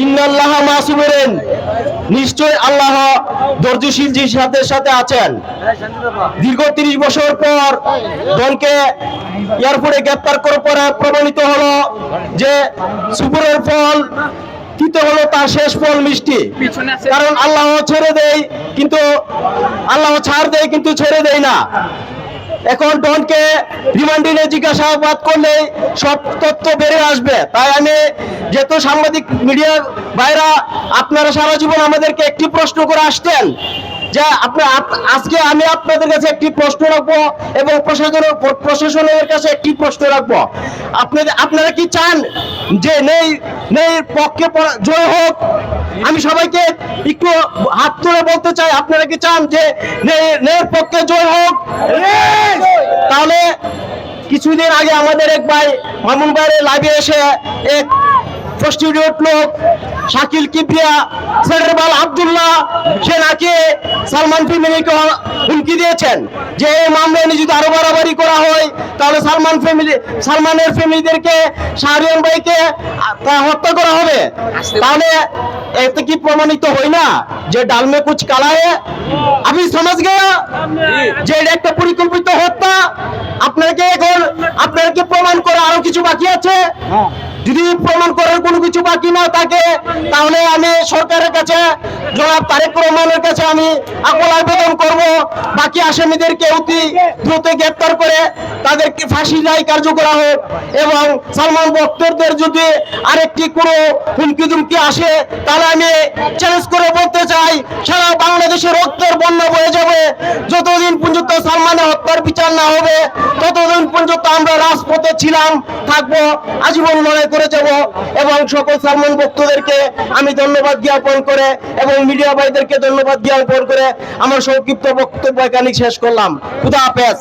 ইন্নাল্লাহা মাসুবিরিন, নিশ্চয় আল্লাহ ধৈর্যশীল সাথে সাথে আছেন। দীর্ঘ 30 বছর পর ডনকে এয়ারপোর্টে গ্রেপ্তার করার পরে প্রমাণিত হলো যে সুপুরের ফল তিতে হলো তার শেষ ফল মিষ্টি। কারণ আল্লাহ ছেড়ে দেয় কিন্তু আল্লাহ ছাড় দেয় কিন্তু ছেড়ে দেয় না। এখন ডনকে রিমান্ডে জিজ্ঞাসাবাদ করলে সব তথ্য বেরিয়ে আসবে। তাই আমি যেহেতু সাংবাদিক মিডিয়া ভাইরা আপনারা সারা জীবন আমাদেরকে একটি প্রশ্ন করে আসতেন যে আজকে আমি আপনাদের কাছে একটি প্রশ্ন রাখবো এবং প্রশাসনের কাছে একটি প্রশ্ন রাখবো। আপনারা কি চান যে নেই পক্ষে জয় হোক? আমি সবাইকে একটু হাত তুলে বলতে চাই, আপনারা কি চান যে নেই পক্ষে জয় হোক? তাহলে কিছুদিন আগে আমাদের এক ভাই মামুন ভাইয়ের লাইভে এসে এক প্রস্টিটিউট লোক শাকিল কিবরিয়া সেন্ট্রাল আব্দুল্লাহ সে নাকি সালমান ফ্যামিলিকে হুমকি দিয়েছেন যে এই মামলায় যদি আরো বাড়াবাড়ি করা হয় তাহলে সালমানের ফ্যামিলিদেরকে শাহরিয়ার ভাইকে হত্যা করা হবে। তাহলে এতে কি প্রমাণিত হয় না যে ডালমে কুচ কালা है? अभी समझ गया যে এটা একটা পরিকল্পিত হত্যা। আপনারা কি প্রমাণ করা আরো কিছু বাকি আছে? যদি প্রমাণ করার কোনো কিছু বাকি না থাকে তাহলে আমি সরকারের কাছে জনাব তারেক রহমানের কাছে আমি আকুল আবেদন করব বাকি আসামিদেরকে অতি দ্রুত গ্রেপ্তার করে তাদেরকে ফাঁসি রায় কার্যকর হোক। এবং সালমান ভক্তদের যদি আরেকটি কোনো হুমকি আসে তাহলে আমি চ্যালেঞ্জ করে বলতে চাই সারা বাংলাদেশের রক্তের বন্যা বয়ে যাবে। যতদিন পর্যন্ত সালমানের হত্যার বিচার না হবে ততদিন পর্যন্ত আমরা রাজপথে ছিলাম, থাকবো, আজীবন লড়াই করে যাব। এবং সকল সালমান ভক্তদেরকে আমি ধন্যবাদ জ্ঞাপন করে এবং মিডিয়া ভাইদেরকে ধন্যবাদ জ্ঞাপন করে আমার সংক্ষিপ্ত বক্তব্য এখানে শেষ করলাম। খুদা হাফেজ।